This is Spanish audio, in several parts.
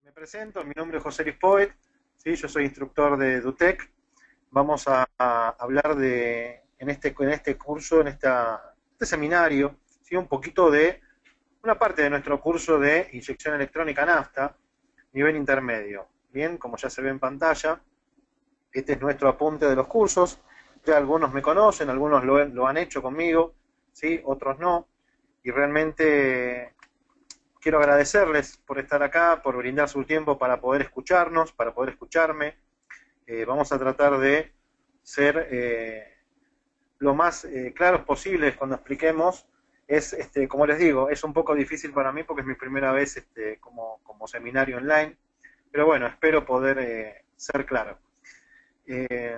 Me presento, mi nombre es José Luis Poet, ¿sí? Yo soy instructor de DUTEC. Vamos a hablar en este curso, este seminario, ¿sí? Un poquito de una parte de nuestro curso de inyección electrónica nafta, nivel intermedio. Bien, como ya se ve en pantalla, este es nuestro apunte de los cursos. Ya algunos me conocen, algunos lo han hecho conmigo, ¿sí? Otros no. Y realmente quiero agradecerles por estar acá, por brindar su tiempo para poder escucharnos, para poder escucharme. Vamos a tratar de ser lo más claros posibles cuando expliquemos. Como les digo, es un poco difícil para mí porque es mi primera vez como seminario online, pero bueno, espero poder ser claro. Eh,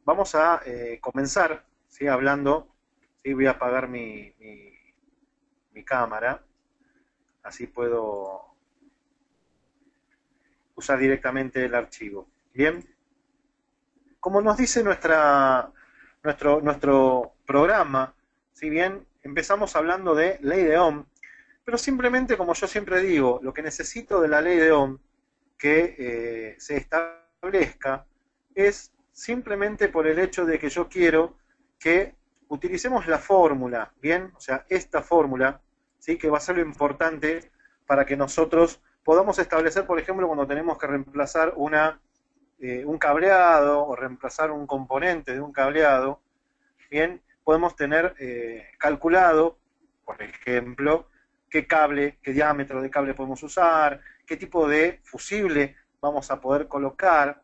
Vamos a comenzar, ¿sí? Hablando, ¿sí? Voy a apagar mi cámara, así puedo usar directamente el archivo. Bien, como nos dice nuestro programa, si bien empezamos hablando de ley de Ohm, pero simplemente, como yo siempre digo, lo que necesito de la ley de Ohm que se establezca es simplemente por el hecho de que yo quiero que utilicemos la fórmula, ¿bien? O sea, esta fórmula, ¿sí? Que va a ser lo importante para que nosotros podamos establecer, por ejemplo, cuando tenemos que reemplazar un cableado o reemplazar un componente de un cableado, bien, podemos tener calculado, por ejemplo, qué cable, qué diámetro de cable podemos usar, qué tipo de fusible vamos a poder colocar.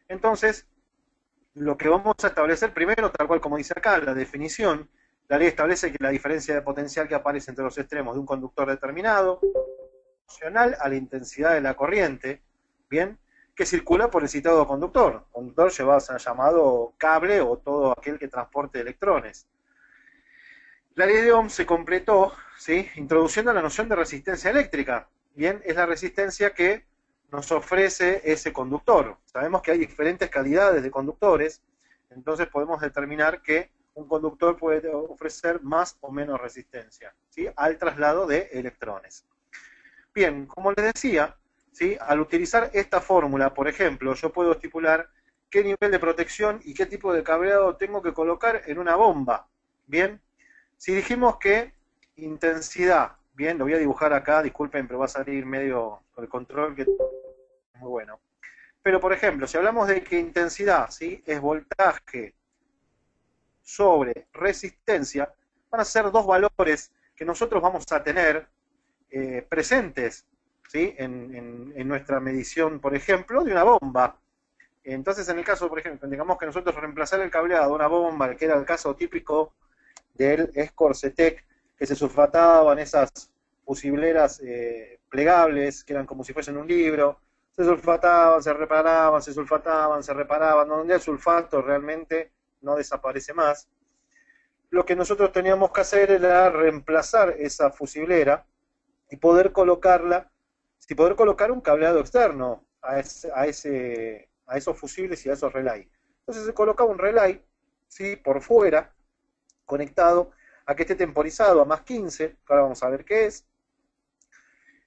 Entonces, lo que vamos a establecer primero, tal cual como dice acá, la definición, la ley establece que la diferencia de potencial que aparece entre los extremos de un conductor determinado, proporcional a la intensidad de la corriente, bien, que circula por el citado conductor. Conductor lleva a llamado cable o todo aquel que transporte electrones. La ley de Ohm se completó, ¿sí? Introduciendo la noción de resistencia eléctrica. Bien, es la resistencia que nos ofrece ese conductor. Sabemos que hay diferentes calidades de conductores, entonces podemos determinar que un conductor puede ofrecer más o menos resistencia, ¿sí? Al traslado de electrones. Bien, como les decía, ¿sí? Al utilizar esta fórmula, por ejemplo, yo puedo estipular qué nivel de protección y qué tipo de cableado tengo que colocar en una bomba. Bien, si dijimos que intensidad, bien, lo voy a dibujar acá, disculpen, pero va a salir medio con el control que es muy bueno. Pero, por ejemplo, si hablamos de que intensidad, ¿sí? Es voltaje sobre resistencia, van a ser dos valores que nosotros vamos a tener presentes, ¿sí? En nuestra medición, por ejemplo, de una bomba. Entonces, en el caso, por ejemplo, digamos que nosotros reemplazar el cableado de una bomba, que era el caso típico del Escorcetec, que se sulfataban esas fusibleras plegables, que eran como si fuesen un libro, se sulfataban, se reparaban, se sulfataban, se reparaban, donde el sulfato realmente no desaparece más. Lo que nosotros teníamos que hacer era reemplazar esa fusiblera y poder colocarla, y poder colocar un cableado externo a esos fusibles y a esos relay. Entonces se colocaba un relay, ¿sí? Por fuera, conectado a que esté temporizado a más 15, que ahora vamos a ver qué es,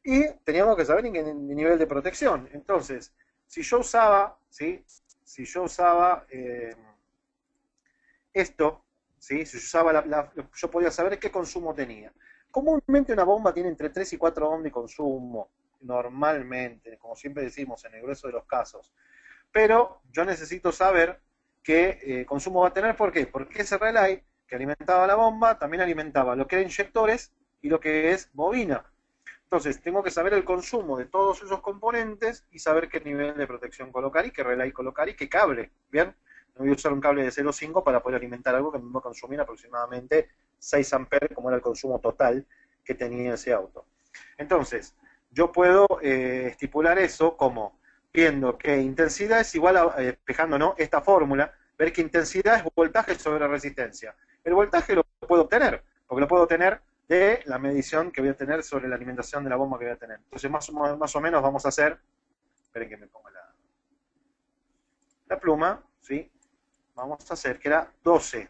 y teníamos que saber en nivel de protección. Entonces, si yo usaba, ¿sí? Si yo usaba esto, ¿sí? Si yo usaba yo podía saber qué consumo tenía. Comúnmente una bomba tiene entre 3 y 4 ohms de consumo, normalmente, como siempre decimos en el grueso de los casos. Pero yo necesito saber qué consumo va a tener, ¿por qué? Porque ese relay que alimentaba la bomba también alimentaba lo que era inyectores y lo que es bobina. Entonces, tengo que saber el consumo de todos esos componentes y saber qué nivel de protección colocar y qué relay colocar y qué cable, ¿bien? No voy a usar un cable de 0,5 para poder alimentar algo que me va a consumir aproximadamente 6 amperes, como era el consumo total que tenía ese auto. Entonces, yo puedo estipular eso como viendo que intensidad es igual a, despejando, ¿no? Esta fórmula, ver que intensidad es voltaje sobre resistencia. El voltaje lo puedo obtener, porque lo puedo obtener de la medición que voy a tener sobre la alimentación de la bomba que voy a tener. Entonces, más o menos vamos a hacer, esperen que me ponga la pluma, ¿sí? Vamos a hacer que era 12,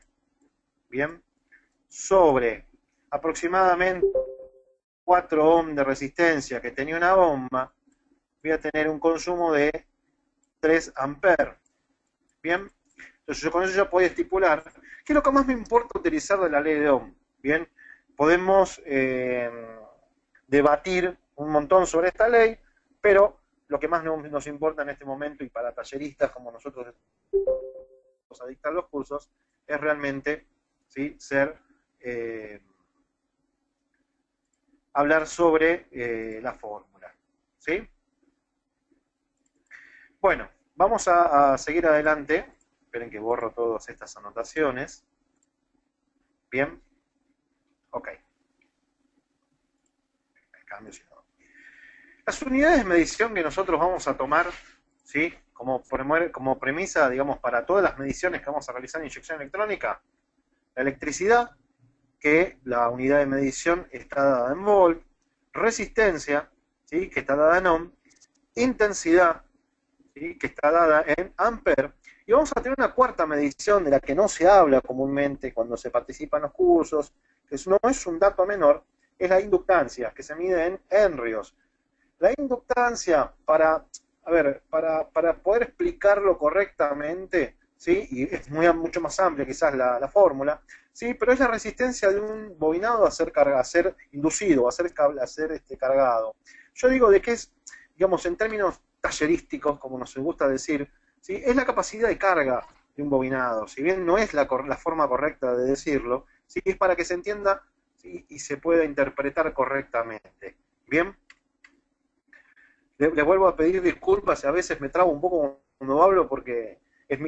¿bien? Sobre aproximadamente 4 ohms de resistencia que tenía una bomba, voy a tener un consumo de 3 amperes. Bien, entonces yo con eso ya puedo estipular qué es lo que más me importa utilizar de la ley de Ohm. Bien, podemos debatir un montón sobre esta ley, pero lo que más nos importa en este momento y para talleristas como nosotros a dictar los cursos es realmente, ¿sí?, hablar sobre la fórmula, ¿sí? Bueno, vamos a seguir adelante. Esperen que borro todas estas anotaciones. Bien. Ok. Me cambio si no. Las unidades de medición que nosotros vamos a tomar, ¿sí?, como premisa, digamos, para todas las mediciones que vamos a realizar en inyección electrónica, la electricidad, que la unidad de medición está dada en volt, resistencia, ¿sí?, que está dada en ohm, intensidad, ¿sí?, que está dada en ampere, y vamos a tener una cuarta medición de la que no se habla comúnmente cuando se participa en los cursos, que no es un dato menor, es la inductancia, que se mide en henrios. La inductancia, para poder explicarlo correctamente, ¿sí?, y es mucho más amplia quizás la fórmula, ¿sí?, pero es la resistencia de un bobinado a ser inducido, a ser cargado. Yo digo de que es, digamos, en términos tallerísticos, como nos gusta decir, ¿sí?, es la capacidad de carga de un bobinado. Si bien no es la forma correcta de decirlo, ¿sí?, es para que se entienda, ¿sí?, y se pueda interpretar correctamente. Bien. Les vuelvo a pedir disculpas, a veces me trabo un poco cuando hablo porque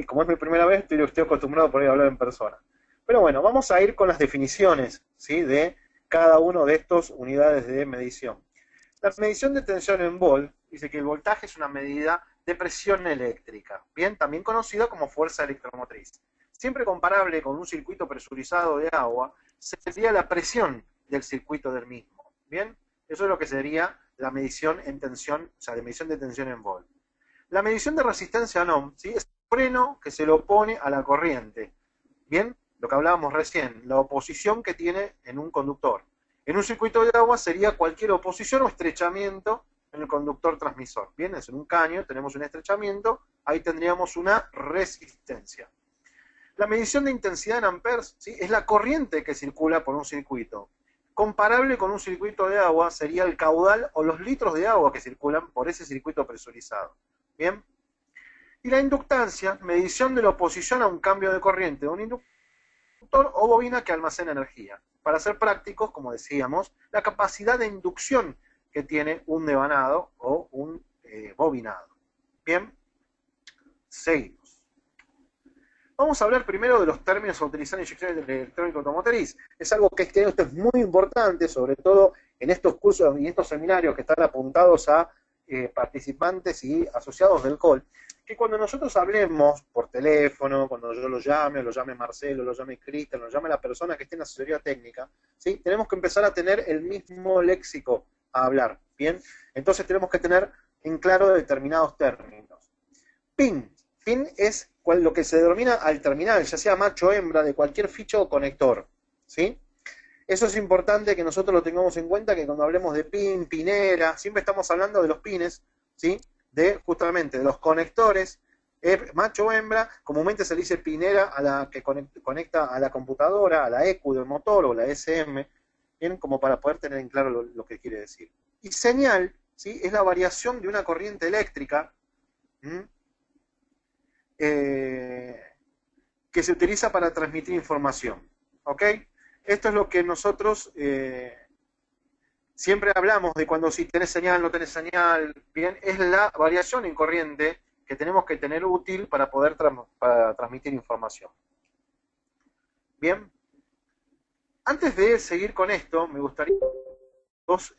como es mi primera vez, estoy acostumbrado por ahí a hablar en persona. Pero bueno, vamos a ir con las definiciones, ¿sí?, de cada uno de estos unidades de medición. La medición de tensión en volt dice que el voltaje es una medida de presión eléctrica, bien, también conocida como fuerza electromotriz. Siempre comparable con un circuito presurizado de agua, sería la presión del circuito del mismo, bien. Eso es lo que sería la medición en tensión, o sea, de medición de tensión en volt. La medición de resistencia en ohm, ¿sí?, es el freno que se le opone a la corriente. Bien, lo que hablábamos recién, la oposición que tiene en un conductor. En un circuito de agua sería cualquier oposición o estrechamiento en el conductor transmisor. Bien, es en un caño, tenemos un estrechamiento, ahí tendríamos una resistencia. La medición de intensidad en amperes, ¿sí?, es la corriente que circula por un circuito. Comparable con un circuito de agua sería el caudal o los litros de agua que circulan por ese circuito presurizado. Bien. Y la inductancia, medición de la oposición a un cambio de corriente de un inductor o bobina que almacena energía. Para ser prácticos, como decíamos, la capacidad de inducción que tiene un devanado o un bobinado. Bien. Seguimos. Vamos a hablar primero de los términos a utilizar en inyección electrónica automotriz. Es algo que esto es muy importante, sobre todo en estos cursos y estos seminarios que están apuntados a participantes y asociados del COL, que cuando nosotros hablemos por teléfono, cuando yo lo llame Marcelo, lo llame Cristian, lo llame la persona que esté en asesoría técnica, ¿sí?, tenemos que empezar a tener el mismo léxico a hablar, ¿bien? Entonces tenemos que tener en claro determinados términos. PIN es lo que se denomina al terminal, ya sea macho o hembra, de cualquier ficho o conector, ¿sí? Eso es importante que nosotros lo tengamos en cuenta, que cuando hablemos de pin, pinera, siempre estamos hablando de los pines, ¿sí?, justamente de los conectores, macho o hembra. Comúnmente se le dice pinera a la que conecta a la computadora, a la ECU del motor o la SM, bien, como para poder tener en claro lo que quiere decir. Y señal, ¿sí?, es la variación de una corriente eléctrica, que se utiliza para transmitir información. ¿Ok? Esto es lo que nosotros siempre hablamos de cuando si tenés señal, no tenés señal. Bien, es la variación en corriente que tenemos que tener útil para poder para transmitir información. Bien. Antes de seguir con esto, me gustaría dos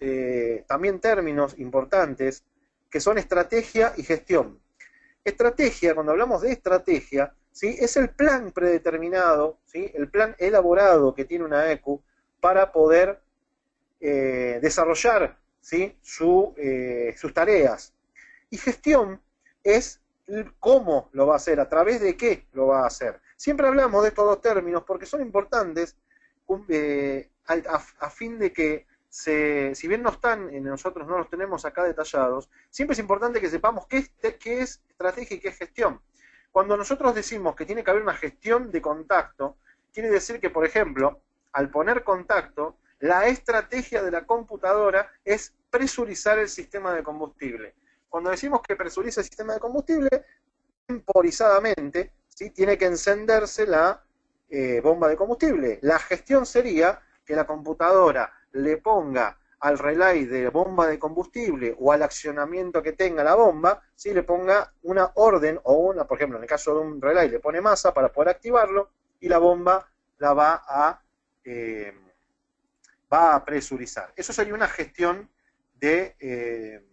también términos importantes que son estrategia y gestión. Estrategia, cuando hablamos de estrategia, ¿sí?, es el plan predeterminado, ¿sí?, el plan elaborado que tiene una ECU para poder desarrollar, ¿sí?, sus tareas. Y gestión es cómo lo va a hacer, a través de qué lo va a hacer. Siempre hablamos de estos dos términos porque son importantes a fin de que si bien no están, nosotros no los tenemos acá detallados, siempre es importante que sepamos qué es estrategia y qué es gestión. Cuando nosotros decimos que tiene que haber una gestión de contacto, quiere decir que, por ejemplo, al poner contacto, la estrategia de la computadora es presurizar el sistema de combustible. Cuando decimos que presuriza el sistema de combustible, temporizadamente, ¿sí? Tiene que encenderse la bomba de combustible. La gestión sería que la computadora le ponga al relay de bomba de combustible o al accionamiento que tenga la bomba, ¿sí? Le ponga una orden o una, por ejemplo, en el caso de un relay le pone masa para poder activarlo y la bomba la va a presurizar. Eso sería una gestión de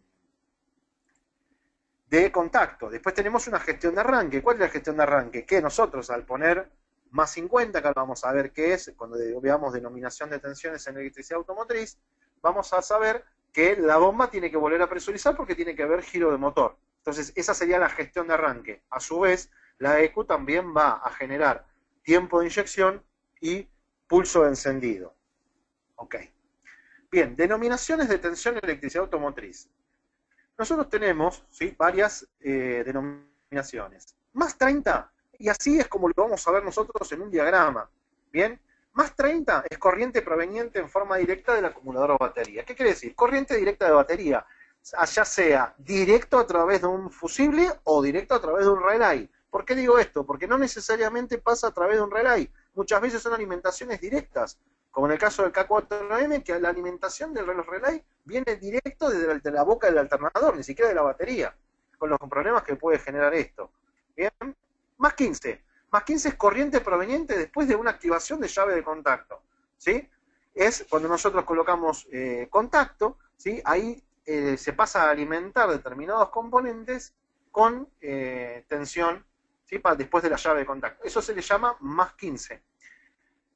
contacto. Después tenemos una gestión de arranque. ¿Cuál es la gestión de arranque? Que nosotros al poner más 50, que ahora vamos a ver qué es, cuando veamos denominación de tensiones en electricidad automotriz, vamos a saber que la bomba tiene que volver a presurizar porque tiene que haber giro de motor. Entonces, esa sería la gestión de arranque. A su vez, la ECU también va a generar tiempo de inyección y pulso de encendido. Ok. Bien, denominaciones de tensión en electricidad automotriz. Nosotros tenemos, ¿sí?, varias denominaciones. Más 30, y así es como lo vamos a ver nosotros en un diagrama. Bien, más 30 es corriente proveniente en forma directa del acumulador o batería. ¿Qué quiere decir? Corriente directa de batería, ya sea directo a través de un fusible o directo a través de un relay. ¿Por qué digo esto? Porque no necesariamente pasa a través de un relay. Muchas veces son alimentaciones directas, como en el caso del K4M, que la alimentación del relay viene directo desde la boca del alternador, ni siquiera de la batería, con los problemas que puede generar esto. Bien, más 15. Más 15 es corriente proveniente después de una activación de llave de contacto, ¿sí? Es cuando nosotros colocamos contacto, ¿sí? Ahí se pasa a alimentar determinados componentes con tensión, ¿sí?, después de la llave de contacto. Eso se le llama más 15.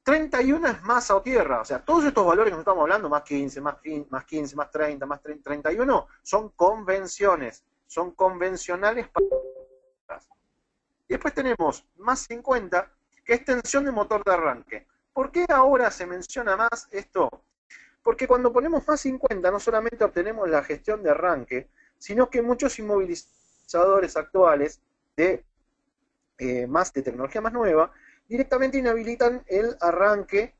31 es masa o tierra, o sea, todos estos valores que nos estamos hablando, más 15, más 15, más 30, más 31, son convenciones, son convencionales para... Y después tenemos más 50, que es tensión de motor de arranque. ¿Por qué ahora se menciona más esto? Porque cuando ponemos más 50 no solamente obtenemos la gestión de arranque, sino que muchos inmovilizadores actuales de tecnología más nueva directamente inhabilitan el arranque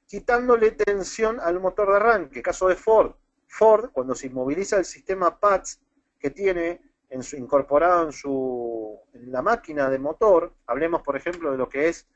quitándole tensión al motor de arranque. Caso de Ford. Ford, cuando se inmoviliza el sistema PATS que tiene incorporado en la máquina de motor, hablemos por ejemplo de lo que es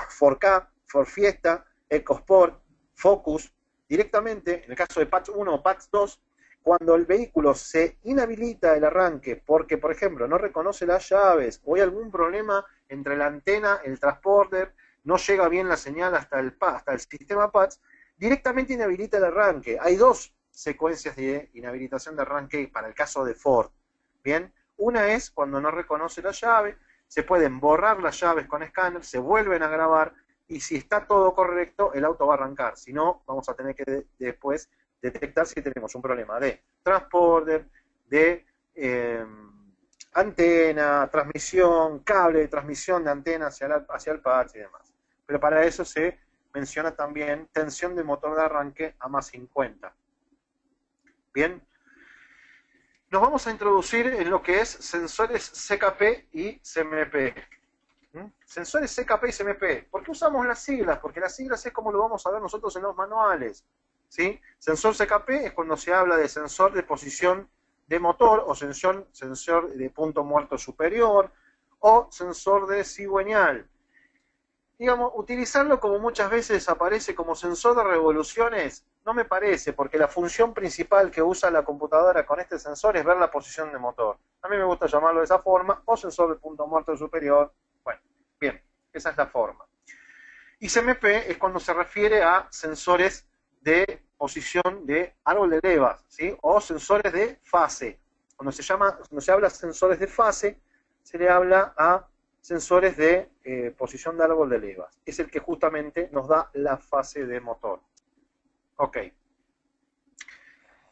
Ford Ka, Ford Fiesta, EcoSport, Focus, directamente, en el caso de PATS 1 o PATS 2, cuando el vehículo se inhabilita el arranque porque, por ejemplo, no reconoce las llaves o hay algún problema entre la antena, el transporter, no llega bien la señal hasta el sistema PATS, directamente inhabilita el arranque. Hay dos secuencias de inhabilitación de arranque para el caso de Ford. Bien, una es cuando no reconoce la llave, se pueden borrar las llaves con escáner, se vuelven a grabar y si está todo correcto, el auto va a arrancar. Si no, vamos a tener que después detectar si tenemos un problema de transporter, de antena, transmisión, cable de transmisión de antena hacia el patch y demás. Pero para eso se menciona también tensión de motor de arranque a más 50. Bien, nos vamos a introducir en lo que es sensores CKP y CMP. Sensores CKP y CMP. ¿Por qué usamos las siglas? Porque las siglas es como lo vamos a ver nosotros en los manuales. ¿Sí? Sensor CKP es cuando se habla de sensor de posición de motor o sensor de punto muerto superior o sensor de cigüeñal. Digamos, utilizarlo como muchas veces aparece como sensor de revoluciones, no me parece, porque la función principal que usa la computadora con este sensor es ver la posición de motor. A mí me gusta llamarlo de esa forma, o sensor de punto muerto superior. Bueno, bien, esa es la forma. Y CMP es cuando se refiere a sensores de posición de árbol de levas, ¿sí?, o sensores de fase. Cuando se habla de sensores de fase, se le habla a sensores de posición de árbol de levas. Es el que justamente nos da la fase de motor. Ok.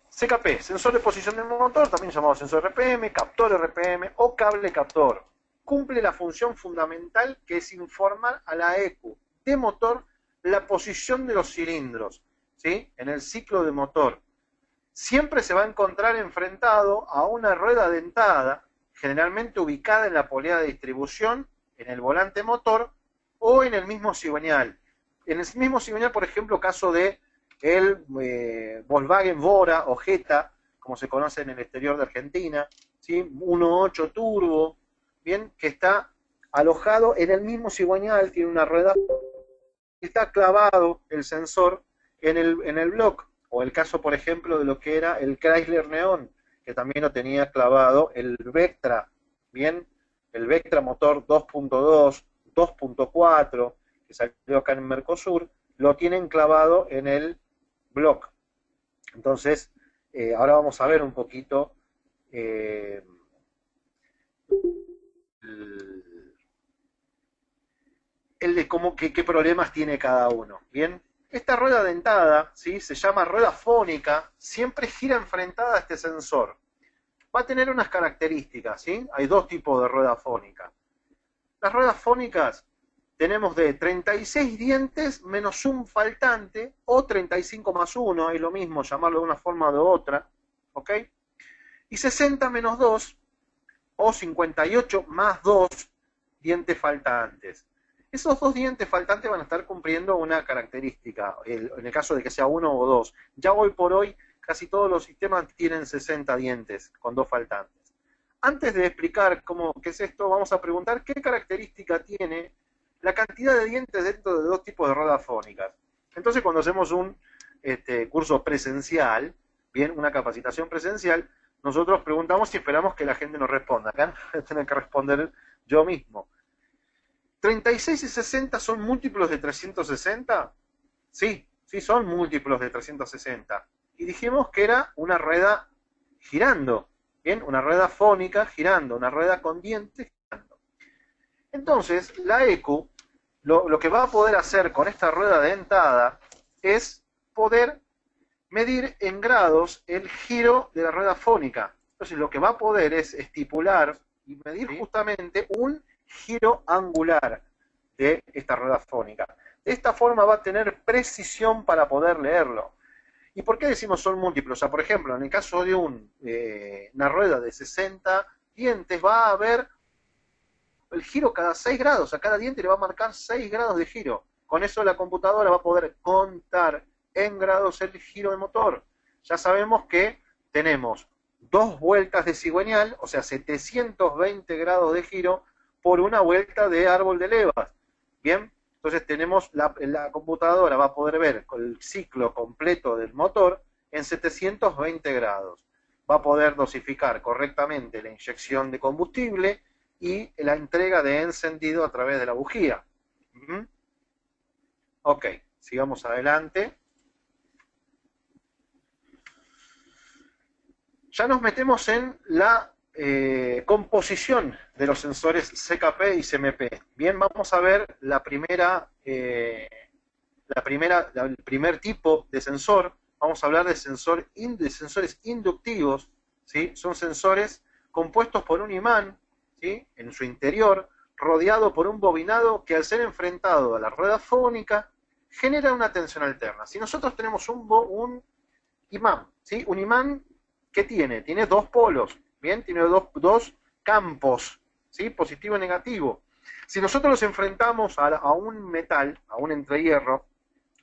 CKP, sensor de posición del motor, también llamado sensor RPM, captor RPM o cable captor. Cumple la función fundamental que es informar a la ECU de motor la posición de los cilindros. ¿sí? En el ciclo de motor, siempre se va a encontrar enfrentado a una rueda dentada, generalmente ubicada en la polea de distribución, en el volante motor o en el mismo cigüeñal. En el mismo cigüeñal, por ejemplo, caso de el Volkswagen Bora o Jetta, como se conoce en el exterior de Argentina, ¿sí? 1.8 turbo, bien, que está alojado en el mismo cigüeñal, tiene una rueda, está clavado el sensor en el block, o el caso, por ejemplo, de lo que era el Chrysler Neon, que también lo tenía clavado el Vectra, bien, el Vectra motor 2.2, 2.4, que salió acá en Mercosur, lo tienen clavado en el block. Entonces, ahora vamos a ver un poquito eh, el de cómo, qué problemas tiene cada uno. Bien, esta rueda dentada, ¿sí? Se llama rueda fónica, siempre gira enfrentada a este sensor. Va a tener unas características, ¿sí? Hay dos tipos de rueda fónica. Las ruedas fónicas tenemos de 36 dientes menos un faltante, o 35 más 1, es lo mismo llamarlo de una forma o de otra, ¿ok? Y 60 menos 2, o 58 más 2 dientes faltantes. Esos dos dientes faltantes van a estar cumpliendo una característica, en el caso de que sea uno o dos. Ya hoy por hoy casi todos los sistemas tienen 60 dientes con dos faltantes. Antes de explicar qué es esto, vamos a preguntar qué característica tiene la cantidad de dientes dentro de dos tipos de ruedas fónicas. Entonces, cuando hacemos un curso presencial, bien, una capacitación presencial, nosotros preguntamos y esperamos que la gente nos responda. Acá tengo que responder yo mismo. ¿36 y 60 son múltiplos de 360? Sí, sí son múltiplos de 360. Y dijimos que era una rueda girando, ¿bien? Una rueda fónica girando, una rueda con dientes girando. Entonces, la ECU, lo que va a poder hacer con esta rueda dentada es poder medir en grados el giro de la rueda fónica. Entonces, lo que va a poder es estipular y medir justamente un giro angular de esta rueda fónica. De esta forma va a tener precisión para poder leerlo. ¿Y por qué decimos son múltiplos? O sea, por ejemplo, en el caso de una rueda de 60 dientes, va a haber el giro cada 6 grados. A cada diente le va a marcar 6 grados de giro. Con eso la computadora va a poder contar en grados el giro de motor. Ya sabemos que tenemos 2 vueltas de cigüeñal, o sea, 720 grados de giro por una vuelta de árbol de levas. Bien, entonces tenemos la computadora va a poder ver el ciclo completo del motor en 720 grados. Va a poder dosificar correctamente la inyección de combustible y la entrega de encendido a través de la bujía. Ok, sigamos adelante. Ya nos metemos en la composición de los sensores CKP y CMP. Bien, vamos a ver el primer tipo de sensor. Vamos a hablar de sensores inductivos, ¿sí? Son sensores compuestos por un imán, ¿sí? En su interior, rodeado por un bobinado que al ser enfrentado a la rueda fónica genera una tensión alterna. Si nosotros tenemos un imán, ¿sí? Un imán, ¿qué tiene? Tiene dos polos, ¿bien? Tiene dos campos, ¿sí? Positivo y negativo. Si nosotros los enfrentamos a un metal, a un entrehierro,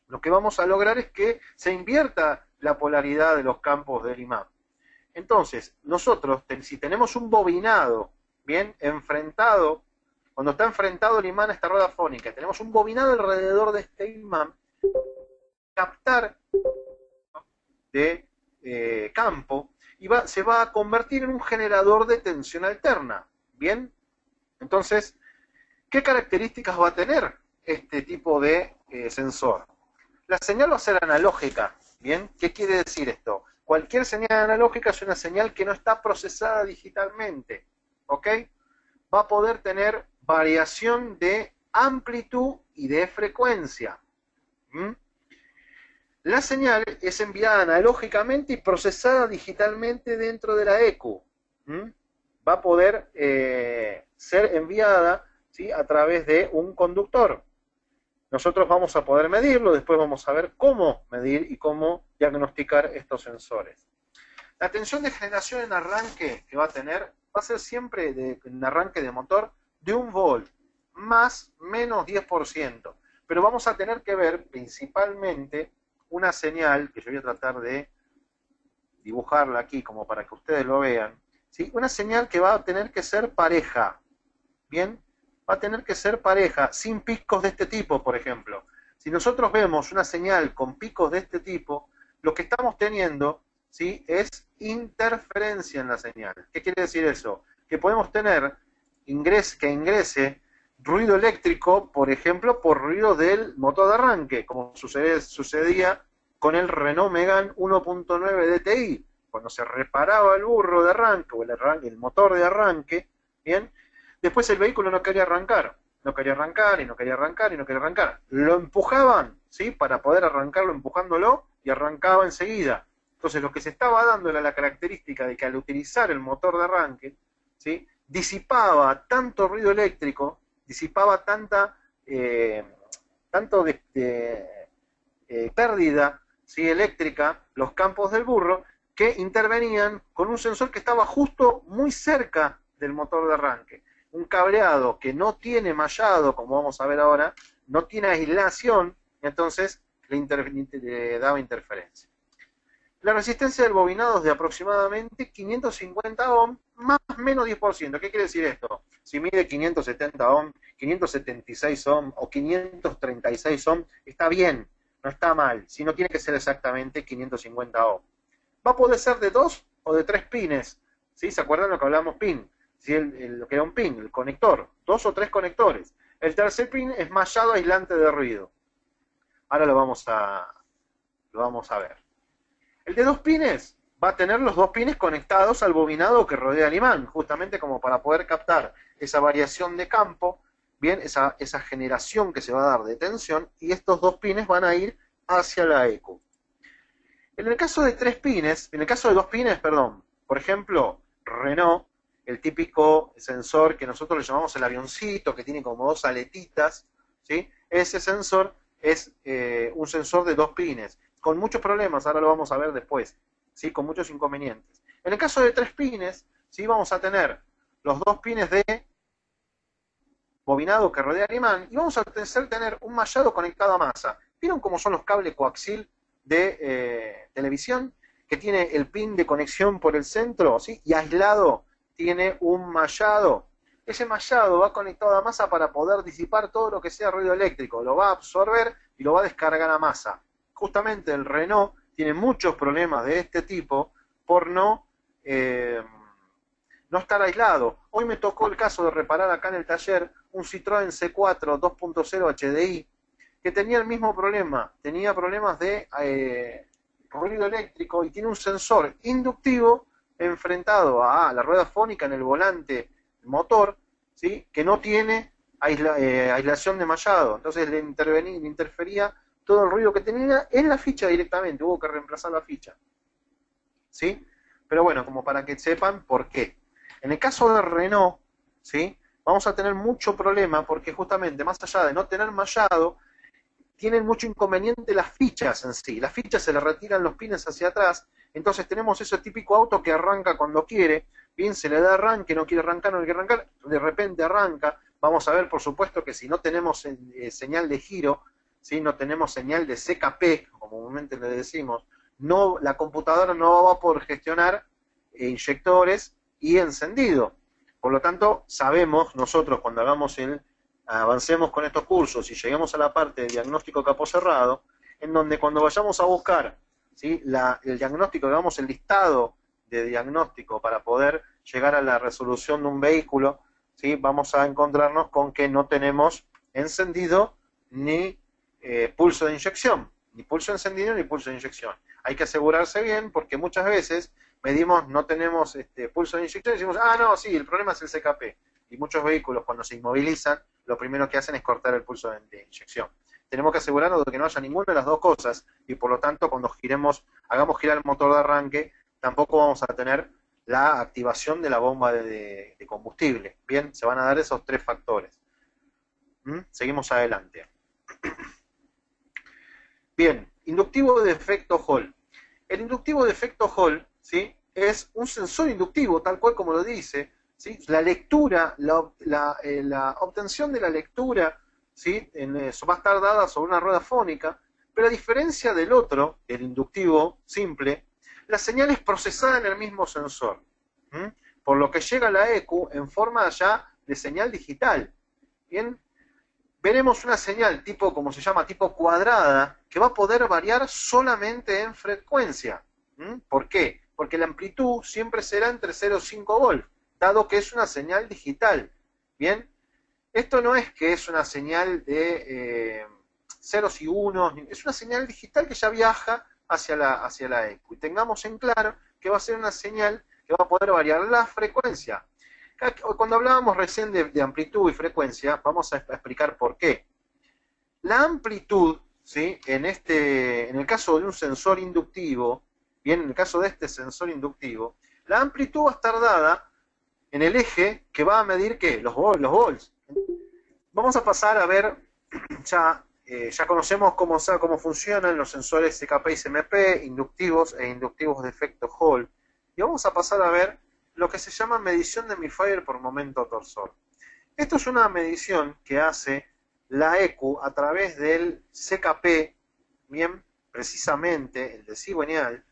lo que vamos a lograr es que se invierta la polaridad de los campos del imán. Entonces, nosotros, si tenemos un bobinado, ¿bien? Enfrentado, cuando está enfrentado el imán a esta rueda fónica, tenemos un bobinado alrededor de este imán, captar de campo, y se va a convertir en un generador de tensión alterna. ¿Bien? Entonces, ¿qué características va a tener este tipo de sensor? La señal va a ser analógica. ¿Bien? ¿Qué quiere decir esto? Cualquier señal analógica es una señal que no está procesada digitalmente. ¿Ok? Va a poder tener variación de amplitud y de frecuencia. La señal es enviada analógicamente y procesada digitalmente dentro de la ECU. Va a poder ser enviada, ¿sí? A través de un conductor. nosotros vamos a poder medirlo, después vamos a ver cómo medir y cómo diagnosticar estos sensores. La tensión de generación en arranque que va a tener va a ser siempre en arranque de motor de 1 volt, más menos 10%. Pero vamos a tener que ver principalmente una señal, que yo voy a tratar de dibujarla aquí como para que ustedes lo vean, ¿sí? Una señal que va a tener que ser pareja, ¿bien? Va a tener que ser pareja, sin picos de este tipo, por ejemplo. Si nosotros vemos una señal con picos de este tipo, lo que estamos teniendo, ¿sí?, es interferencia en la señal. ¿Qué quiere decir eso? Que podemos tener que ingrese ruido eléctrico, por ejemplo, por ruido del motor de arranque, como sucedía con el Renault Megane 1.9 DTI, cuando se reparaba el burro de arranque o el motor de arranque, ¿bien? Después el vehículo no quería arrancar, no quería arrancar y no quería arrancar y no quería arrancar. Lo empujaban, ¿sí?, para poder arrancarlo empujándolo y arrancaba enseguida. Entonces lo que se estaba dando era la característica de que al utilizar el motor de arranque, ¿sí?, disipaba tanto ruido eléctrico, disipaba tanto pérdida, ¿sí?, eléctrica, los campos del burro, que intervenían con un sensor que estaba justo muy cerca del motor de arranque. Un cableado que no tiene mallado, como vamos a ver ahora, no tiene aislación, entonces le daba interferencia. La resistencia del bobinado es de aproximadamente 550 ohm más o menos 10%. ¿Qué quiere decir esto? Si mide 570 ohm, 576 ohm o 536 ohm, está bien, no está mal, si no tiene que ser exactamente 550 ohm. Va a poder ser de 2 o de 3 pines, ¿sí? ¿Se acuerdan lo que hablamos pin? ¿Sí? Lo que era un pin, el conector, 2 o 3 conectores. El tercer pin es mallado aislante de ruido. Ahora lo vamos a ver. El de 2 pines va a tener los 2 pines conectados al bobinado que rodea el imán, justamente como para poder captar esa variación de campo, bien, esa generación que se va a dar de tensión, y estos 2 pines van a ir hacia la ECU. En el caso de 2 pines, perdón, por ejemplo, Renault, el típico sensor que nosotros le llamamos el avioncito, que tiene como 2 aletitas, ¿sí? Ese sensor es un sensor de 2 pines, con muchos problemas, ahora lo vamos a ver después, ¿sí?, con muchos inconvenientes. En el caso de 3 pines, ¿sí?, vamos a tener los 2 pines de bobinado que rodea el imán, y vamos a tener un mallado conectado a masa. ¿Vieron cómo son los cables coaxil de televisión? Que tiene el pin de conexión por el centro, ¿sí?, y aislado tiene un mallado. Ese mallado va conectado a masa para poder disipar todo lo que sea ruido eléctrico, lo va a absorber y lo va a descargar a masa. Justamente el Renault tiene muchos problemas de este tipo por no estar aislado. Hoy me tocó el caso de reparar acá en el taller un Citroën C4 2.0 HDI que tenía el mismo problema, tenía problemas de ruido eléctrico y tiene un sensor inductivo enfrentado a la rueda fónica en el volante motor, ¿sí?, que no tiene aislación de mallado, entonces le interfería todo el ruido que tenía en la ficha directamente, hubo que reemplazar la ficha, ¿sí? Pero bueno, como para que sepan por qué. En el caso de Renault, ¿sí?, vamos a tener mucho problema porque justamente, más allá de no tener mallado, tienen mucho inconveniente las fichas en sí. Las fichas se le retiran los pines hacia atrás, entonces tenemos ese típico auto que arranca cuando quiere, bien, se le da arranque, no quiere arrancar, de repente arranca. Vamos a ver, por supuesto, que si no tenemos señal de giro, ¿sí?, no tenemos señal de CKP, como comúnmente le decimos, la computadora no va a poder gestionar inyectores y encendido. Por lo tanto, sabemos nosotros cuando avancemos con estos cursos y lleguemos a la parte de diagnóstico capó cerrado, en donde cuando vayamos a buscar, ¿sí?, el diagnóstico, digamos, el listado de diagnóstico para poder llegar a la resolución de un vehículo, ¿sí?, vamos a encontrarnos con que no tenemos encendido ni pulso de inyección, ni pulso encendido ni pulso de inyección. Hay que asegurarse bien porque muchas veces medimos, no tenemos pulso de inyección y decimos, no, sí, el problema es el CKP. Y muchos vehículos cuando se inmovilizan, lo primero que hacen es cortar el pulso de inyección. Tenemos que asegurarnos de que no haya ninguna de las dos cosas y por lo tanto cuando hagamos girar el motor de arranque, tampoco vamos a tener la activación de la bomba de combustible. Bien, se van a dar esos 3 factores. Seguimos adelante. Bien, inductivo de efecto Hall. El inductivo de efecto Hall, ¿sí?, es un sensor inductivo, tal cual como lo dice, ¿sí? La lectura, la obtención de la lectura, ¿sí?, va a estar dada sobre una rueda fónica, pero a diferencia del otro, el inductivo simple, la señal es procesada en el mismo sensor, ¿m? Por lo que llega a la EQ en forma ya de señal digital. Bien, veremos una señal tipo, como se llama, tipo cuadrada, que va a poder variar solamente en frecuencia. ¿Por qué? Porque la amplitud siempre será entre 0 y 5 volts, dado que es una señal digital. Bien, esto no es que es una señal de ceros y unos, es una señal digital que ya viaja hacia la EQ. Y tengamos en claro que va a ser una señal que va a poder variar la frecuencia. Cuando hablábamos recién de amplitud y frecuencia, vamos a explicar por qué. La amplitud, ¿sí?, en el caso de un sensor inductivo, bien, en el caso de este sensor inductivo, la amplitud va a estar dada en el eje que va a medir, ¿qué? Los volts. Vamos a pasar a ver, ya conocemos cómo funcionan los sensores CKP y CMP, inductivos e inductivos de efecto Hall, y vamos a pasar a ver lo que se llama medición de misfire por momento torsor. Esto es una medición que hace la EQ a través del CKP, bien, precisamente el de cigüeñal,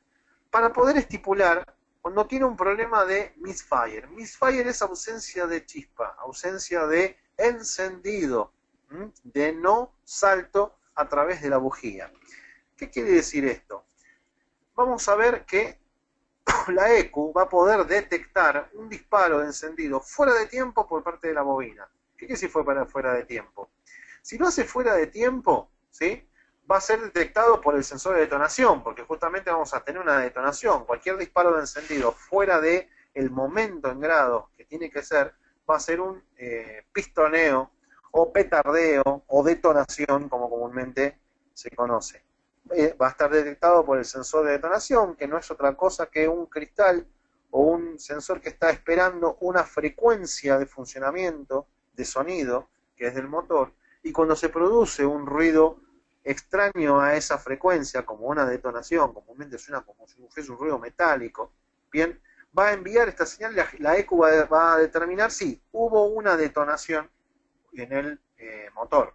para poder estipular cuando tiene un problema de misfire. Misfire es ausencia de chispa, ausencia de encendido, de no salto a través de la bujía. ¿Qué quiere decir esto? Vamos a ver que la EQ va a poder detectar un disparo de encendido fuera de tiempo por parte de la bobina. ¿Qué quiere decir fuera de tiempo? Si lo hace fuera de tiempo, ¿sí?, va a ser detectado por el sensor de detonación, porque justamente vamos a tener una detonación. Cualquier disparo de encendido fuera de el momento en grado que tiene que ser, va a ser un pistoneo o petardeo o detonación, como comúnmente se conoce. Va a estar detectado por el sensor de detonación, que no es otra cosa que un cristal o un sensor que está esperando una frecuencia de funcionamiento de sonido, que es del motor, y cuando se produce un ruido extraño a esa frecuencia, como una detonación, comúnmente suena como si fuese un ruido metálico, bien, va a enviar esta señal, la EQ va a determinar si hubo una detonación en el motor.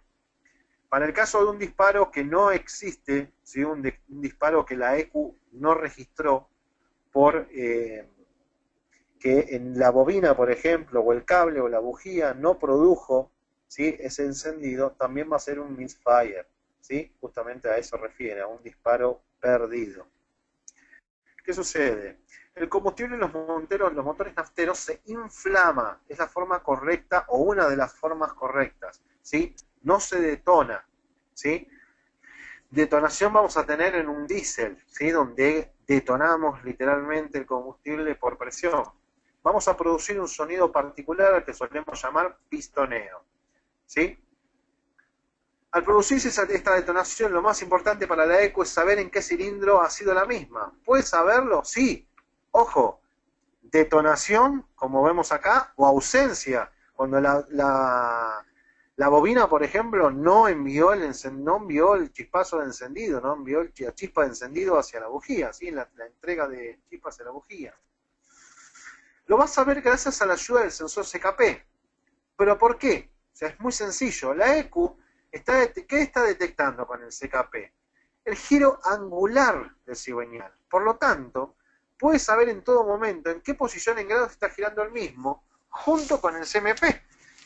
Para el caso de un disparo que no existe, ¿sí?, un disparo que la EQ no registró por que en la bobina, por ejemplo, o el cable o la bujía no produjo, ¿sí?, ese encendido, también va a ser un misfire, ¿sí? Justamente a eso refiere, a un disparo perdido. ¿Qué sucede? El combustible en los motores nafteros se inflama, es la forma correcta o una de las formas correctas, ¿sí? No se detona, ¿sí? Detonación vamos a tener en un diésel, ¿sí?, donde detonamos literalmente el combustible por presión. Vamos a producir un sonido particular al que solemos llamar pistoneo, ¿sí? Al producirse esta detonación, lo más importante para la EQ es saber en qué cilindro ha sido la misma. ¿Puedes saberlo? Sí. Ojo, detonación, como vemos acá, o ausencia. Cuando la bobina, por ejemplo, no envió el chispazo de encendido, no envió la chispa de encendido hacia la bujía, ¿sí?, la entrega de chispas hacia la bujía. Lo vas a ver gracias a la ayuda del sensor CKP. ¿Pero por qué? O sea, es muy sencillo. La EQ, ¿qué está detectando con el CKP? El giro angular del cigüeñal. Por lo tanto, puedes saber en todo momento en qué posición en grados está girando el mismo, junto con el CMP,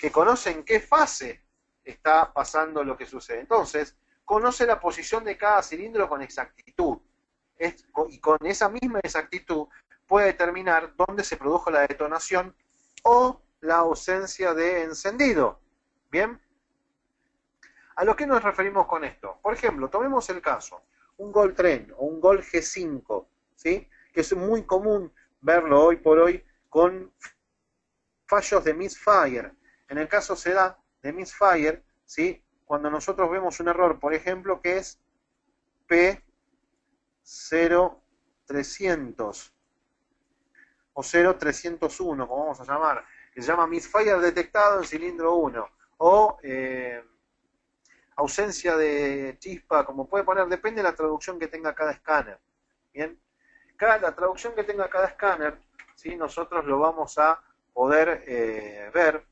que conoce en qué fase está pasando lo que sucede. Entonces, conoce la posición de cada cilindro con exactitud. Y con esa misma exactitud puede determinar dónde se produjo la detonación o la ausencia de encendido. ¿Bien? ¿A lo que nos referimos con esto? Por ejemplo, tomemos el caso, un Gol Tren o un Gol G5, ¿sí?, que es muy común verlo hoy por hoy con fallos de misfire. En el caso se da de misfire, ¿sí?, cuando nosotros vemos un error, por ejemplo, que es P0300 o 0301, como vamos a llamar, que se llama misfire detectado en cilindro 1, o ausencia de chispa, como puede poner, depende de la traducción que tenga cada escáner. Bien, la traducción que tenga cada escáner, ¿sí? Nosotros lo vamos a poder ver,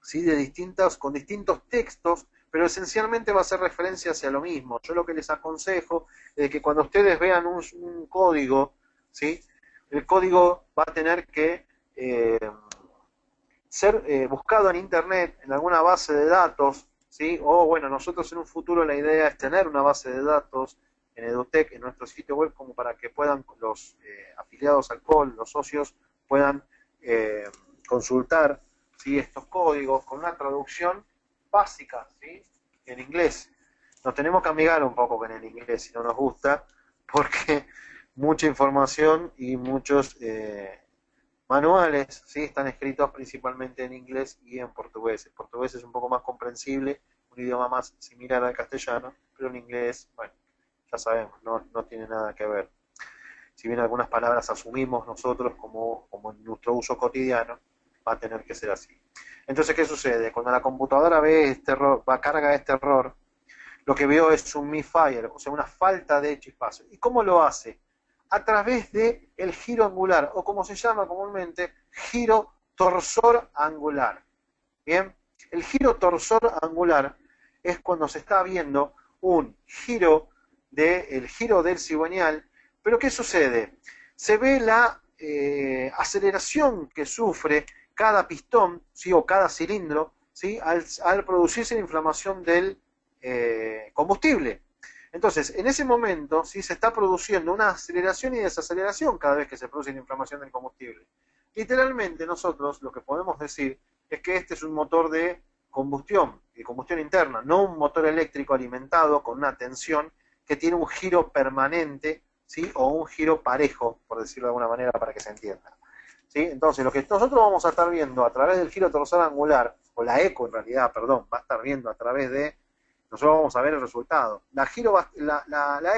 ¿sí? Con distintos textos, pero esencialmente va a ser referencia hacia lo mismo. Yo lo que les aconsejo es que cuando ustedes vean un código, ¿sí? El código va a tener que ser buscado en internet, en alguna base de datos, ¿sí? O bueno, nosotros en un futuro la idea es tener una base de datos en EduTech, en nuestro sitio web, como para que puedan los afiliados al call, los socios, puedan consultar, ¿sí? Estos códigos con una traducción básica, ¿sí? En inglés. Nos tenemos que amigar un poco con el inglés si no nos gusta, porque mucha información y muchos manuales, ¿sí? Están escritos principalmente en inglés y en portugués. El portugués es un poco más comprensible, un idioma más similar al castellano, pero en inglés, bueno, ya sabemos, no tiene nada que ver. Si bien algunas palabras asumimos nosotros como en nuestro uso cotidiano, va a tener que ser así. Entonces, ¿qué sucede? Cuando la computadora ve este error, carga este error, lo que veo es un misfire, o sea, una falta de chispazo. ¿Y cómo lo hace? A través de el giro angular, o como se llama comúnmente, giro torsor angular. Bien, el giro torsor angular es cuando se está viendo un giro el giro del cigüeñal, pero ¿qué sucede? Se ve la aceleración que sufre cada pistón, ¿sí? O cada cilindro, ¿sí? Al producirse la inflamación del combustible. Entonces, en ese momento, ¿sí? Se está produciendo una aceleración y desaceleración cada vez que se produce la inflamación del combustible. Literalmente, nosotros lo que podemos decir es que este es un motor de combustión interna, no un motor eléctrico alimentado con una tensión que tiene un giro permanente, ¿sí? O un giro parejo, por decirlo de alguna manera, para que se entienda. ¿Sí? Entonces, lo que nosotros vamos a estar viendo a través del giro torsor angular, o la eco en realidad, perdón, va a estar viendo a través de, nosotros vamos a ver el resultado. La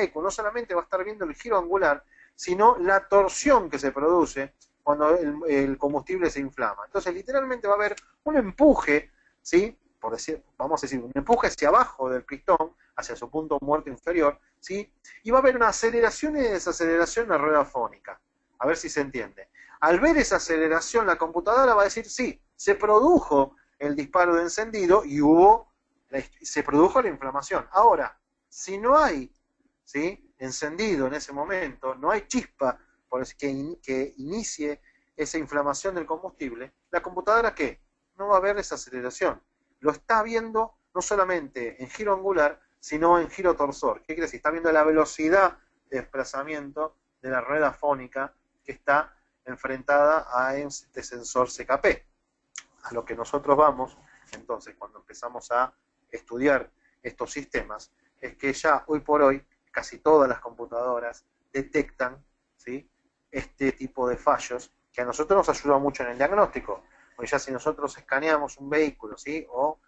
eco no solamente va a estar viendo el giro angular, sino la torsión que se produce cuando el combustible se inflama. Entonces, literalmente va a haber un empuje, ¿sí? Vamos a decir, un empuje hacia abajo del pistón, hacia su punto muerto inferior, ¿sí? Y va a haber una aceleración y desaceleración en la rueda fónica. A ver si se entiende. Al ver esa aceleración, la computadora va a decir, sí, se produjo el disparo de encendido y se produjo la inflamación. Ahora, si no hay, ¿sí? Encendido en ese momento, no hay chispa que inicie esa inflamación del combustible, la computadora, ¿qué? No va a haber esa aceleración. Lo está viendo no solamente en giro angular, sino en giro torsor. ¿Qué quiere decir? Está viendo la velocidad de desplazamiento de la rueda fónica que está enfrentada a este sensor CKP. A lo que nosotros vamos, entonces, cuando empezamos a estudiar estos sistemas, es que ya hoy por hoy casi todas las computadoras detectan, ¿sí? Este tipo de fallos que a nosotros nos ayuda mucho en el diagnóstico. Porque ya si nosotros escaneamos un vehículo, ¿sí? O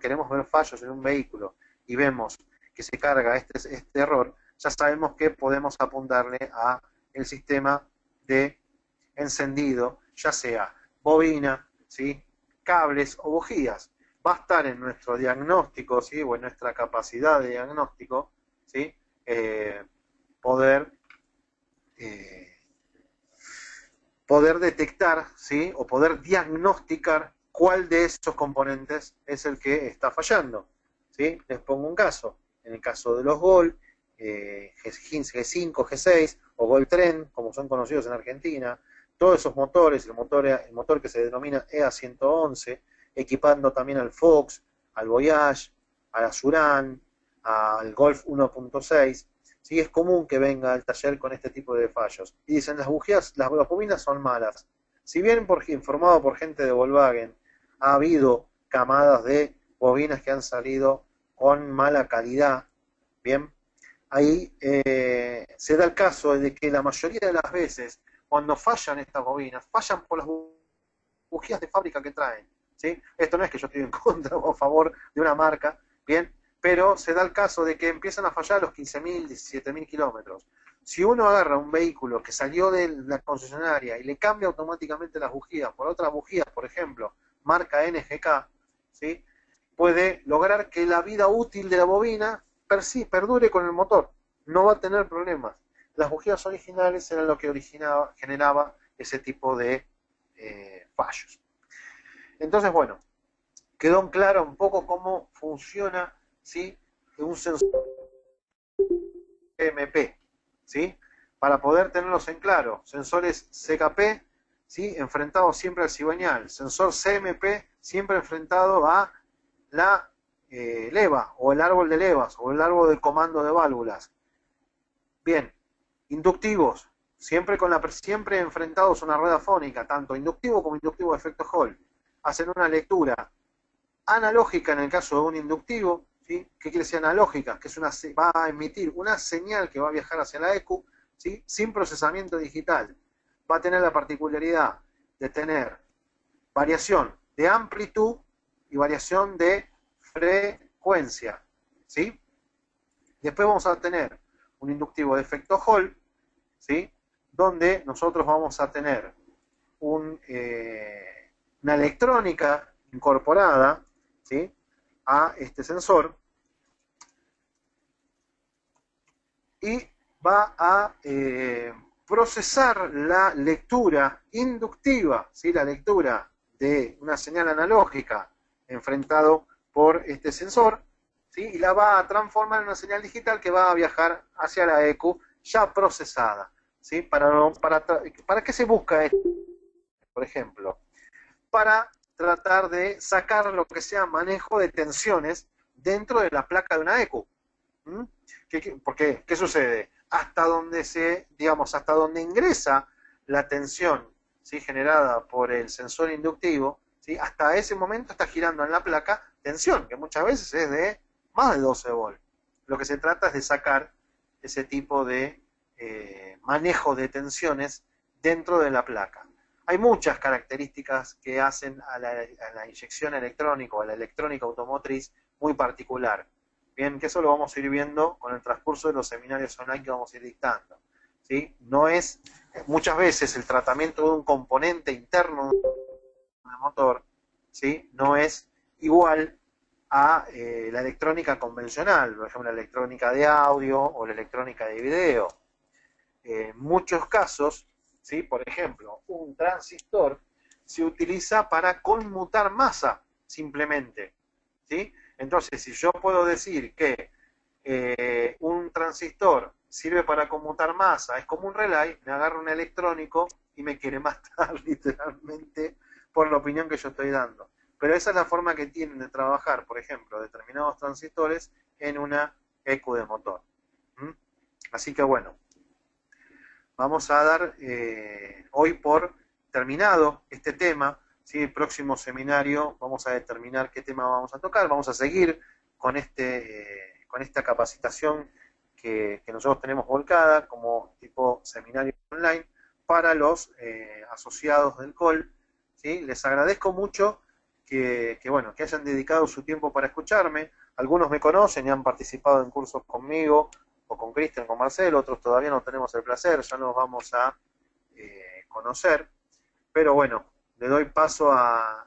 queremos ver fallos en un vehículo y vemos que se carga este error, ya sabemos que podemos apuntarle a el sistema de encendido, ya sea bobina, ¿sí? Cables o bujías. Va a estar en nuestro diagnóstico, ¿sí? O en nuestra capacidad de diagnóstico, ¿sí? Poder detectar, ¿sí? O poder diagnosticar cuál de esos componentes es el que está fallando, ¿sí? Les pongo un caso. En el caso de los Gol, G5, G6 o Gol Tren, como son conocidos en Argentina, todos esos motores, el motor que se denomina EA111, equipando también al Fox, al Voyage, al Asurán, al Golf 1.6, ¿sí? Es común que venga al taller con este tipo de fallos. Y dicen, las bobinas son malas. Si bien informado por gente de Volkswagen, ha habido camadas de bobinas que han salido con mala calidad, bien, ahí se da el caso de que la mayoría de las veces, cuando fallan estas bobinas, fallan por las bujías de fábrica que traen, ¿sí? Esto no es que yo estoy en contra o a favor de una marca, bien, pero se da el caso de que empiezan a fallar a los 15.000, 17.000 kilómetros. Si uno agarra un vehículo que salió de la concesionaria y le cambia automáticamente las bujías por otras bujías, por ejemplo, marca NGK, ¿sí? puede lograr que la vida útil de la bobina perdure con el motor. No va a tener problemas. Las bujías originales eran lo que generaba ese tipo de fallos. Entonces, bueno, quedó claro un poco cómo funciona, ¿sí?, un sensor MP, ¿sí? Para poder tenerlos en claro, sensores CKP, ¿sí?, enfrentados siempre al cigüeñal, sensor CMP siempre enfrentado a la leva, o el árbol de levas, o el árbol del comando de válvulas. Bien, inductivos, siempre enfrentados a una rueda fónica, tanto inductivo como inductivo de efecto Hall. Hacen una lectura analógica en el caso de un inductivo, ¿sí? ¿Qué quiere decir analógica? Que va a emitir una señal que va a viajar hacia la EQ, ¿sí?, sin procesamiento digital. Va a tener la particularidad de tener variación de amplitud y variación de frecuencia, ¿sí? Después vamos a tener un inductivo de efecto Hall, ¿sí?, donde nosotros vamos a tener una electrónica incorporada, ¿sí?, a este sensor, y va a procesar la lectura inductiva, ¿sí?, la lectura de una señal analógica enfrentado por este sensor, ¿sí?, y la va a transformar en una señal digital que va a viajar hacia la EQ ya procesada, ¿sí? ¿Para qué se busca esto? Por ejemplo, para tratar de sacar lo que sea manejo de tensiones dentro de la placa de una EQ. Porque, ¿qué sucede? Hasta donde ingresa la tensión, ¿sí?, generada por el sensor inductivo, ¿sí?, hasta ese momento está girando en la placa tensión, que muchas veces es de más de 12 volts. Lo que se trata es de sacar ese tipo de manejo de tensiones dentro de la placa. Hay muchas características que hacen a la inyección electrónica o a la electrónica automotriz muy particular. Bien, que eso lo vamos a ir viendo con el transcurso de los seminarios online que vamos a ir dictando, ¿sí? No es, muchas veces el tratamiento de un componente interno del motor, ¿sí?, no es igual a la electrónica convencional, por ejemplo, la electrónica de audio o la electrónica de video. En muchos casos, ¿sí?, por ejemplo, un transistor se utiliza para conmutar masa, simplemente, ¿sí? Entonces, si yo puedo decir que un transistor sirve para conmutar masa, es como un relay, me agarra un electrónico y me quiere matar, literalmente, por la opinión que yo estoy dando. Pero esa es la forma que tienen de trabajar, por ejemplo, determinados transistores en una EQ de motor. Así que bueno, vamos a dar hoy por terminado este tema, ¿sí? El próximo seminario vamos a determinar qué tema vamos a tocar, vamos a seguir con esta capacitación que nosotros tenemos volcada como tipo seminario online para los asociados del COL, ¿sí? Les agradezco mucho que hayan dedicado su tiempo para escucharme. Algunos me conocen y han participado en cursos conmigo, o con Cristian, con Marcelo, otros todavía no tenemos el placer, ya nos vamos a conocer. Pero bueno, le doy paso a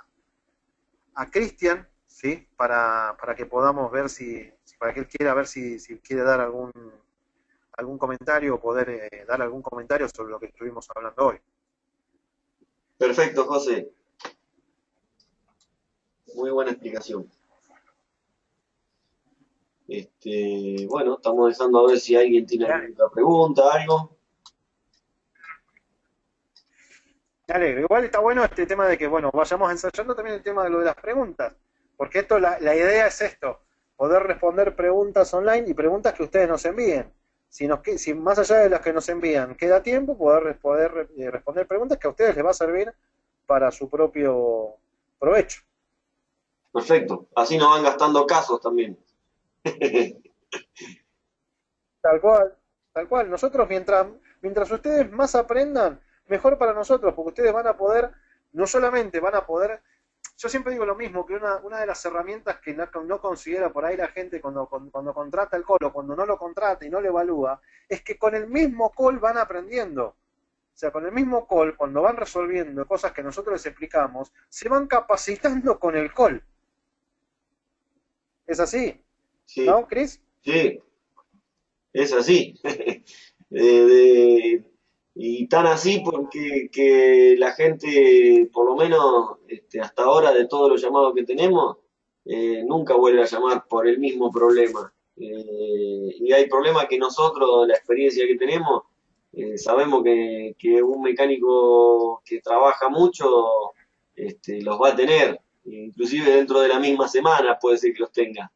Cristian, ¿sí?, para que podamos ver para que él quiera ver si quiere dar algún comentario o poder dar algún comentario sobre lo que estuvimos hablando hoy. Perfecto, José. Muy buena explicación. Bueno, estamos dejando a ver si alguien tiene alguna pregunta, algo. Me alegro. Igual está bueno este tema de que, vayamos ensayando también el tema de lo de las preguntas, porque esto, la idea es esto, poder responder preguntas online y preguntas que ustedes nos envíen. Si más allá de las que nos envían queda tiempo, poder responder preguntas que a ustedes les va a servir para su propio provecho. Perfecto. Así nos van gastando casos también. Tal cual. Nosotros, mientras ustedes más aprendan, mejor para nosotros, porque ustedes van a poder, no solamente van a poder, yo siempre digo lo mismo, que una de las herramientas que no considera por ahí la gente cuando contrata el call o cuando no lo contrata y no lo evalúa, es que con el mismo call van aprendiendo. O sea, con el mismo call, cuando van resolviendo cosas que nosotros les explicamos, se van capacitando con el call. Es así, Sí, ¿no, Cris? sí, es así. De- y tan así porque que la gente, por lo menos hasta ahora, de todos los llamados que tenemos, nunca vuelve a llamar por el mismo problema. Y hay problemas que nosotros, la experiencia que tenemos, sabemos que un mecánico que trabaja mucho los va a tener, inclusive dentro de la misma semana puede ser que los tenga.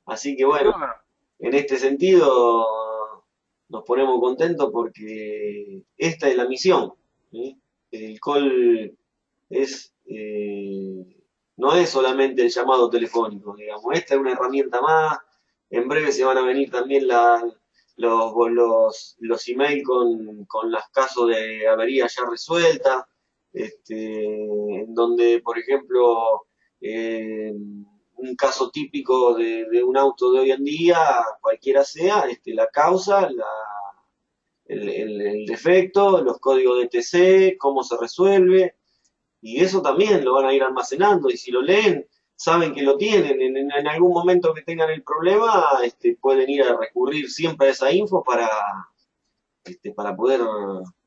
Así que Sin bueno, duda. en este sentido nos ponemos contentos porque esta es la misión. ¿Sí? El call es, no es solamente el llamado telefónico, digamos, esta es una herramienta más. En breve se van a venir también los emails con los casos de avería ya resueltas, en donde, por ejemplo, un caso típico de un auto de hoy en día, cualquiera sea, la causa, el defecto, los códigos de TC, cómo se resuelve, y eso también lo van a ir almacenando, y si lo leen, saben que lo tienen, en algún momento que tengan el problema, pueden ir a recurrir siempre a esa info para poder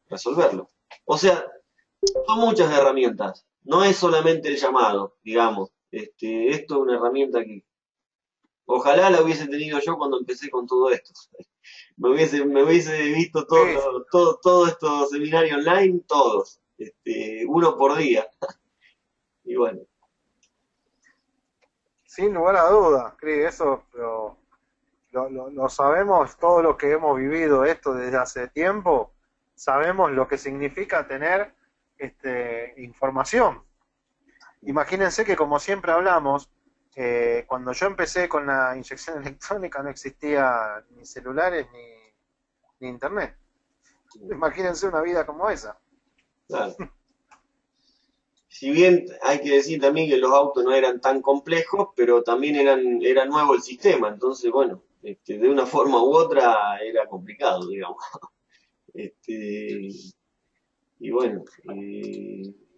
resolverlo. O sea, son muchas herramientas, no es solamente el llamado, digamos. Esto es una herramienta que ojalá la hubiese tenido yo cuando empecé con todo esto. Me hubiese visto Sí, todo estos seminarios online, todos, uno por día. Y bueno, sin lugar a dudas, Cris, eso lo sabemos, todos los que hemos vivido esto desde hace tiempo, sabemos lo que significa tener información. Imagínense que como siempre hablamos, cuando yo empecé con la inyección electrónica no existía ni celulares ni internet. Imagínense una vida como esa. claro. Si bien hay que decir también que los autos no eran tan complejos, pero también era nuevo el sistema, entonces bueno, de una forma u otra era complicado, digamos. Este, y bueno,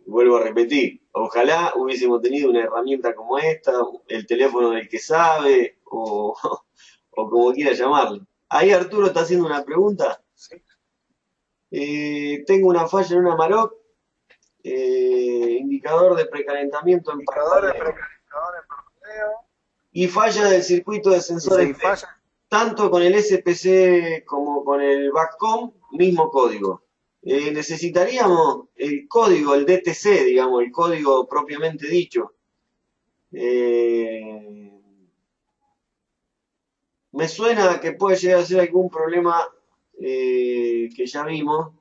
vuelvo a repetir, ojalá hubiésemos tenido una herramienta como esta, el teléfono del que sabe, o como quiera llamarle. Ahí Arturo está haciendo una pregunta. ¿Sí? Tengo una falla en una Maroc, indicador de precalentamiento en Indicador de parpadeo precalentador en parpadeo. y falla del circuito de Y sensores si B, falla, tanto con el SPC como con el BACCOM, mismo código. Necesitaríamos el código, el DTC, digamos, el código propiamente dicho. Eh, Me suena que puede llegar a ser algún problema que ya vimos.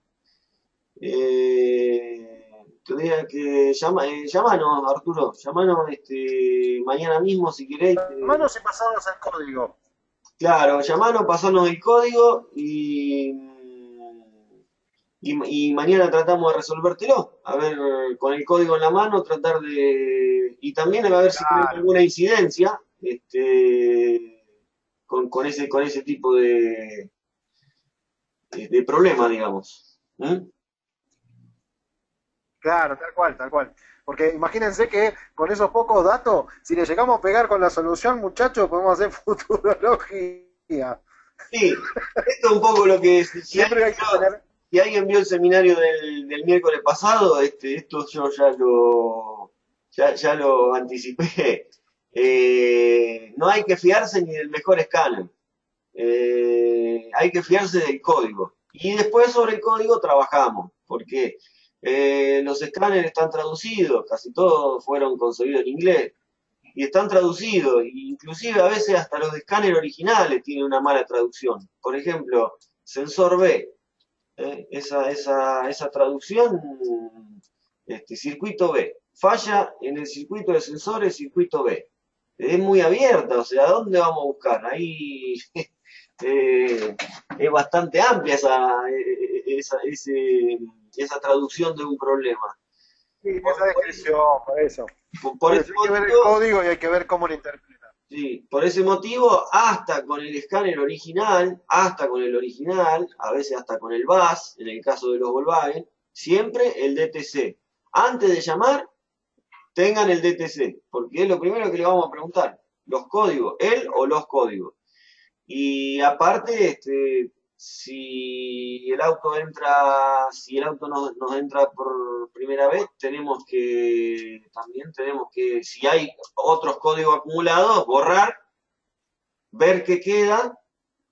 Tendría que llamanos, Arturo, llamanos mañana mismo si queréis. manos y pasados el código. Claro, llamanos, pasanos el código y mañana tratamos de resolvértelo. A ver, con el código en la mano, tratar de. Y también a ver si tenemos Claro. alguna incidencia con ese tipo de problema, digamos. ¿Mm? Claro, tal cual, tal cual. Porque imagínense que con esos pocos datos, si le llegamos a pegar con la solución, muchachos, podemos hacer futurología. Sí, esto es un poco lo que. Si Siempre hay que tener. alguien vio el seminario del miércoles pasado, esto yo ya lo anticipé. No hay que fiarse ni del mejor escáner. Hay que fiarse del código. Y después sobre el código trabajamos, porque los escáneres están traducidos, casi todos fueron concebidos en inglés, y están traducidos, inclusive a veces hasta los escáneres originales tienen una mala traducción. Por ejemplo, sensor B, esa traducción, circuito B, falla en el circuito de sensores, circuito B. Es muy abierta, o sea, ¿dónde vamos a buscar? Ahí es bastante amplia esa traducción de un problema. Sí, Por, esa por ese, descripción, por eso. por Por ese eso hay que ver el motivo, código y hay que ver cómo lo interpreta. sí, por ese motivo, hasta con el escáner original, hasta con el original, a veces hasta con el VAS, en el caso de los Volkswagen, siempre el DTC. Antes de llamar, tengan el DTC, porque es lo primero que le vamos a preguntar. los códigos, él o los códigos. Y aparte, si el auto nos entra por primera vez, también tenemos que, si hay otros códigos acumulados, borrar, ver qué queda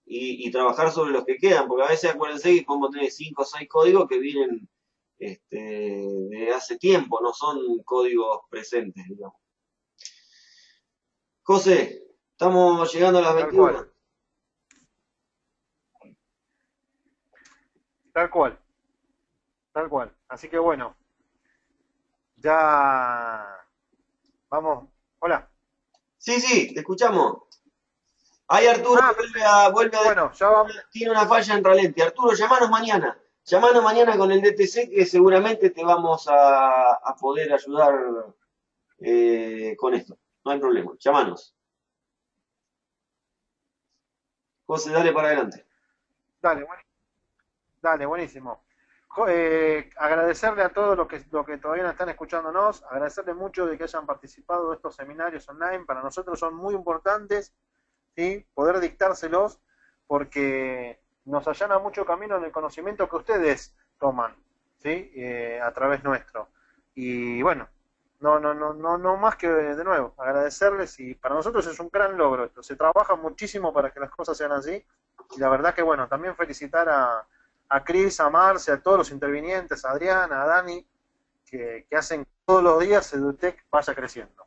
y trabajar sobre los que quedan, porque a veces acuérdense que podemos tener 5 o 6 códigos que vienen de hace tiempo, no son códigos presentes, digamos. José, estamos llegando a las Tal 21. cual, tal cual, tal cual. Así que bueno, ya vamos. Hola. Sí, sí, te escuchamos. Ahí Arturo Ah, vuelve a bueno, ya vamos. tiene una falla en ralenti. Arturo, llamanos mañana. Llamanos mañana con el DTC que seguramente te vamos a poder ayudar con esto. No hay problema. Llamanos. José, dale para adelante. Dale, dale, buenísimo. Agradecerle a todos los que todavía no están escuchándonos, agradecerle mucho de que hayan participado de estos seminarios online. Para nosotros son muy importantes, ¿sí? Poder dictárselos porque nos allana mucho camino en el conocimiento que ustedes toman, ¿sí? A través nuestro. Y bueno, no más que de nuevo, agradecerles y para nosotros es un gran logro esto. Se trabaja muchísimo para que las cosas sean así y la verdad que bueno, también felicitar a Cris, a Marce, a todos los intervinientes, a Adriana, a Dani, que hacen que todos los días EduTech vaya creciendo.